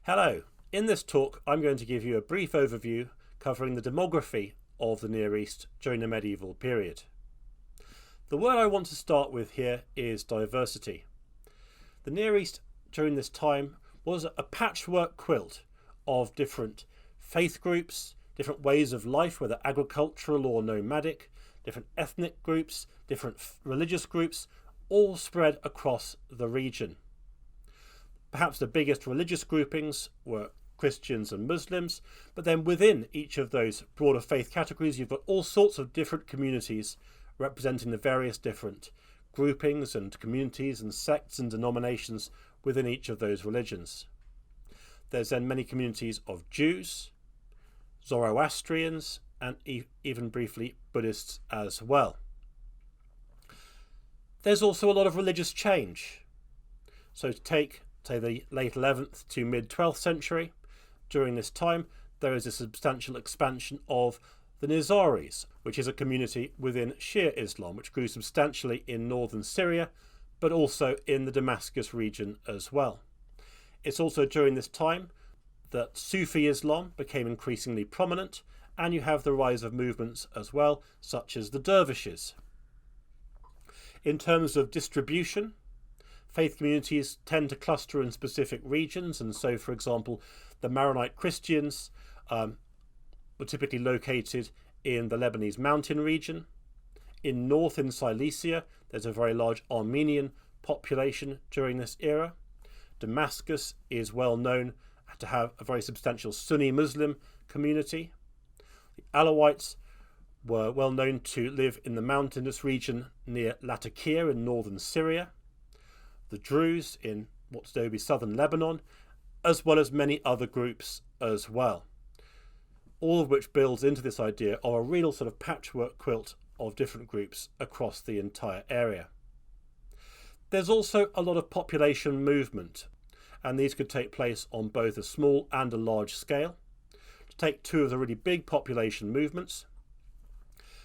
Hello, in this talk I'm going to give you a brief overview covering the demography of the Near East during the medieval period. The word I want to start with here is diversity. The Near East during this time was a patchwork quilt of different faith groups, different ways of life, whether agricultural or nomadic, different ethnic groups, different religious groups, all spread across the region. Perhaps the biggest religious groupings were Christians and Muslims, but then within each of those broader faith categories you've got all sorts of different communities representing the various different groupings and communities and sects and denominations within each of those religions. There's then many communities of Jews, Zoroastrians, and even briefly Buddhists as well. There's also a lot of religious change. So to take, say, the late 11th to mid 12th century, during this time there is a substantial expansion of the Nizaris, which is a community within Shia Islam which grew substantially in northern Syria but also in the Damascus region as well. It's also during this time that Sufi Islam became increasingly prominent, and you have the rise of movements as well, such as the Dervishes. In terms of distribution, faith communities tend to cluster in specific regions, and so, for example, the Maronite Christians were typically located in the Lebanese mountain region. In Silesia, there's a very large Armenian population during this era. Damascus is well known to have a very substantial Sunni Muslim community. The Alawites were well known to live in the mountainous region near Latakia in northern Syria. The Druze in what's today be southern Lebanon, as well as many other groups as well. All of which builds into this idea of a real sort of patchwork quilt of different groups across the entire area. There's also a lot of population movement, and these could take place on both a small and a large scale. To take two of the really big population movements,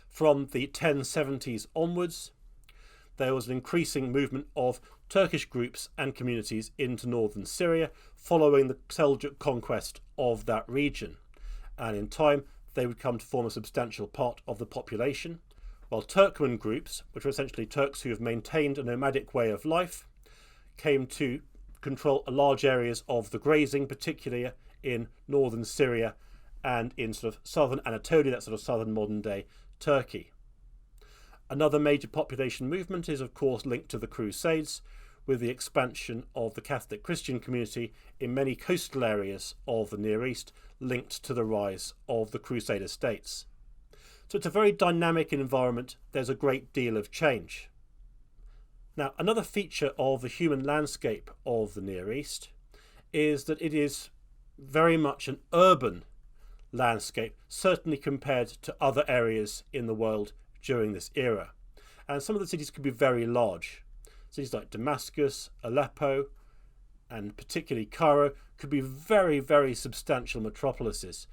from the 1070s onwards, there was an increasing movement of Turkish groups and communities into northern Syria following the Seljuk conquest of that region, and in time they would come to form a substantial part of the population, while Turkmen groups, which are essentially Turks who have maintained a nomadic way of life, came to control large areas of the grazing, particularly in northern Syria and in sort of southern Anatolia, that sort of southern modern day Turkey. Another major population movement is of course linked to the Crusades, with the expansion of the Catholic Christian community in many coastal areas of the Near East, linked to the rise of the Crusader states. So it's a very dynamic environment. There's a great deal of change. Now, another feature of the human landscape of the Near East is that it is very much an urban landscape, certainly compared to other areas in the world during this era. And some of the cities could be very large. Cities like Damascus, Aleppo, and particularly Cairo could be very, very substantial metropolises,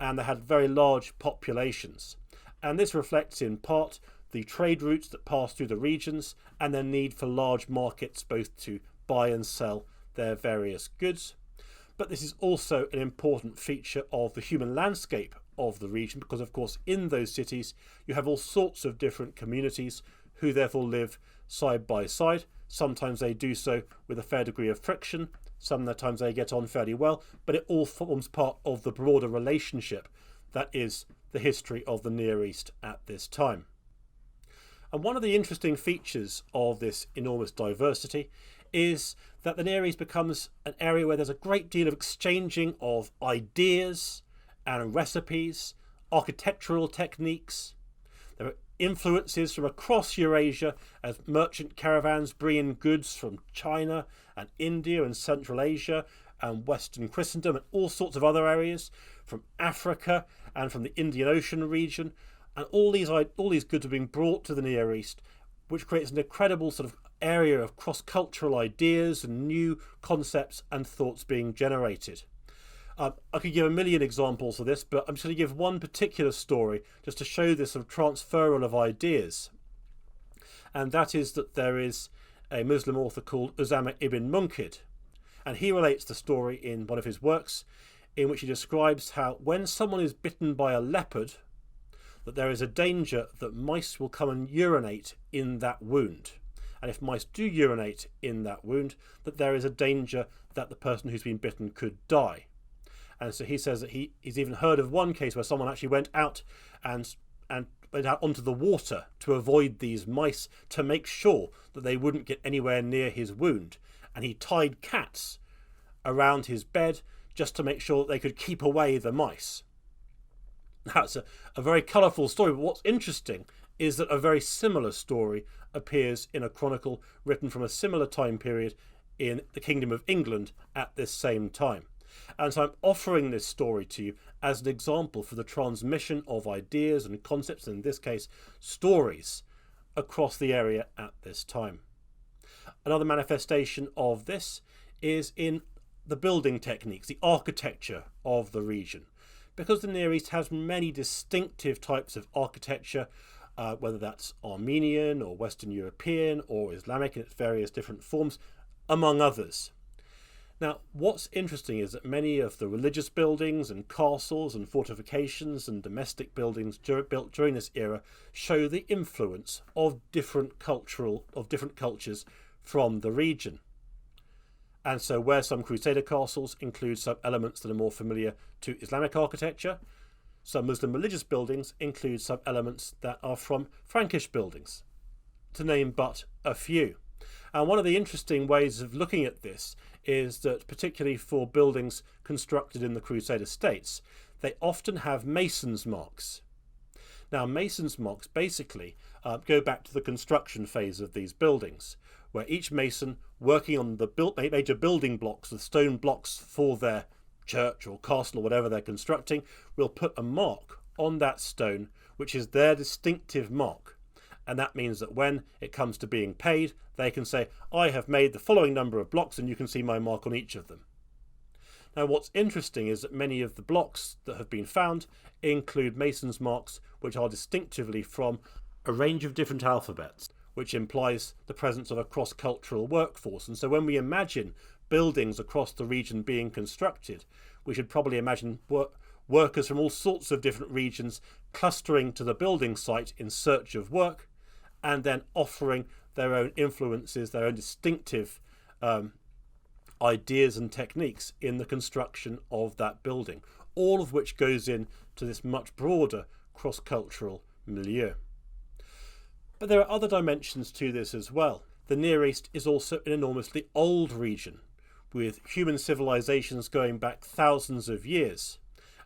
and they had very large populations. And this reflects in part the trade routes that pass through the regions and their need for large markets both to buy and sell their various goods. But this is also an important feature of the human landscape of the region, because of course in those cities you have all sorts of different communities who therefore live side by side. Sometimes they do so with a fair degree of friction, sometimes they get on fairly well, but it all forms part of the broader relationship that is the history of the Near East at this time. And one of the interesting features of this enormous diversity is that the Near East becomes an area where there's a great deal of exchanging of ideas and recipes, architectural techniques. There are influences from across Eurasia as merchant caravans bring in goods from China and India and Central Asia and Western Christendom and all sorts of other areas, from Africa and from the Indian Ocean region, and all these goods are being brought to the Near East, which creates an incredible sort of area of cross-cultural ideas and new concepts and thoughts being generated. I could give a million examples of this, but I'm just going to give one particular story just to show this sort of transferal of ideas. And that is that there is a Muslim author called Usama ibn Munkid, And he relates the story in one of his works in which he describes how when someone is bitten by a leopard, that there is a danger that mice will come and urinate in that wound. And if mice do urinate in that wound, that there is a danger that the person who's been bitten could die. And so he says that he's even heard of one case where someone actually went out and went out onto the water to avoid these mice, to make sure that they wouldn't get anywhere near his wound. And he tied cats around his bed just to make sure that they could keep away the mice. Now, it's a very colourful story, but what's interesting is that a very similar story appears in a chronicle written from a similar time period in the Kingdom of England at this same time. And so I'm offering this story to you as an example for the transmission of ideas and concepts, in this case stories, across the area at this time. Another manifestation of this is in the building techniques, the architecture of the region. Because the Near East has many distinctive types of architecture, whether that's Armenian or Western European or Islamic in its various different forms, among others. Now, what's interesting is that many of the religious buildings and castles and fortifications and domestic buildings built during this era show the influence of different cultures from the region. And so where some Crusader castles include some elements that are more familiar to Islamic architecture, some Muslim religious buildings include some elements that are from Frankish buildings, to name but a few. And one of the interesting ways of looking at this is that, particularly for buildings constructed in the Crusader states, they often have mason's marks. Now, mason's marks basically go back to the construction phase of these buildings, where each mason, working on the major building blocks, the stone blocks for their church or castle or whatever they're constructing, will put a mark on that stone, which is their distinctive mark. And that means that when it comes to being paid, they can say, I have made the following number of blocks, and you can see my mark on each of them. Now, what's interesting is that many of the blocks that have been found include mason's marks which are distinctively from a range of different alphabets, which implies the presence of a cross-cultural workforce. And so when we imagine buildings across the region being constructed, we should probably imagine workers from all sorts of different regions clustering to the building site in search of work, and then offering their own influences, their own distinctive ideas and techniques in the construction of that building, all of which goes into this much broader cross-cultural milieu. But there are other dimensions to this as well. The Near East is also an enormously old region, with human civilizations going back thousands of years.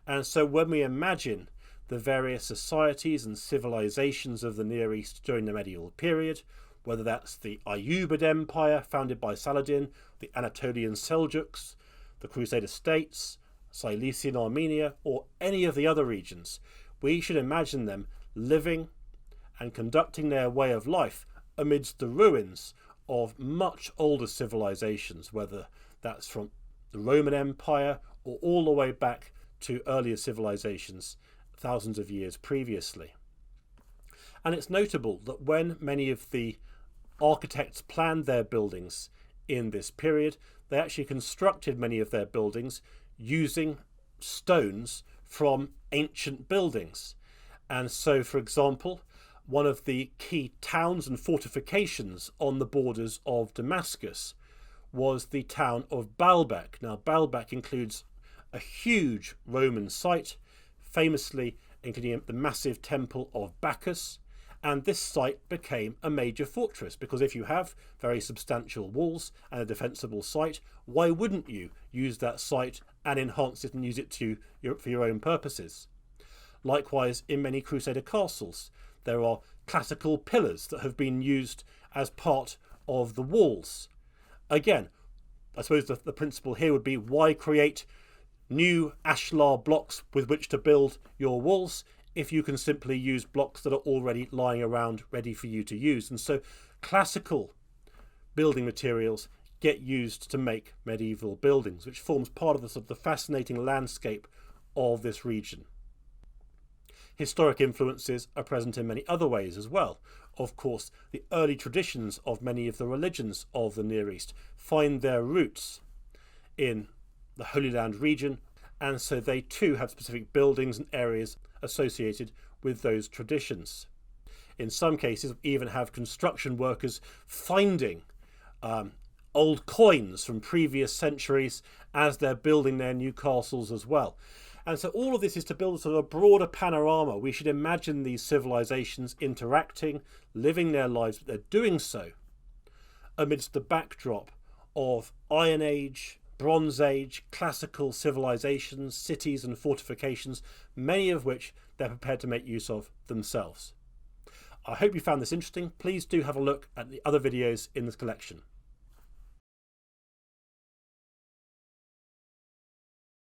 And so when we imagine the various societies and civilizations of the Near East during the medieval period, whether that's the Ayyubid Empire founded by Saladin, the Anatolian Seljuks, the Crusader states, Cilician Armenia, or any of the other regions, we should imagine them living and conducting their way of life amidst the ruins of much older civilizations, whether that's from the Roman Empire or all the way back to earlier civilizations thousands of years previously. And it's notable that when many of the architects planned their buildings in this period, they actually constructed many of their buildings using stones from ancient buildings. And so, for example, one of the key towns and fortifications on the borders of Damascus was the town of Baalbek. Now, Baalbek includes a huge Roman site, famously including the massive temple of Bacchus, and this site became a major fortress, because if you have very substantial walls and a defensible site, why wouldn't you use that site and enhance it and use it for your own purposes? Likewise, in many Crusader castles, there are classical pillars that have been used as part of the walls. Again, I suppose the principle here would be, why create new ashlar blocks with which to build your walls if you can simply use blocks that are already lying around ready for you to use? And so classical building materials get used to make medieval buildings, which forms part of the fascinating landscape of this region. Historic influences are present in many other ways as well. Of course, the early traditions of many of the religions of the Near East find their roots in the Holy Land region, and so they too have specific buildings and areas associated with those traditions. In some cases, we even have construction workers finding old coins from previous centuries as they're building their new castles as well. And so all of this is to build sort of a broader panorama. We should imagine these civilizations interacting, living their lives, but they're doing so amidst the backdrop of Iron Age, Bronze Age, classical civilizations, cities and fortifications, many of which they're prepared to make use of themselves. I hope you found this interesting. Please do have a look at the other videos in this collection.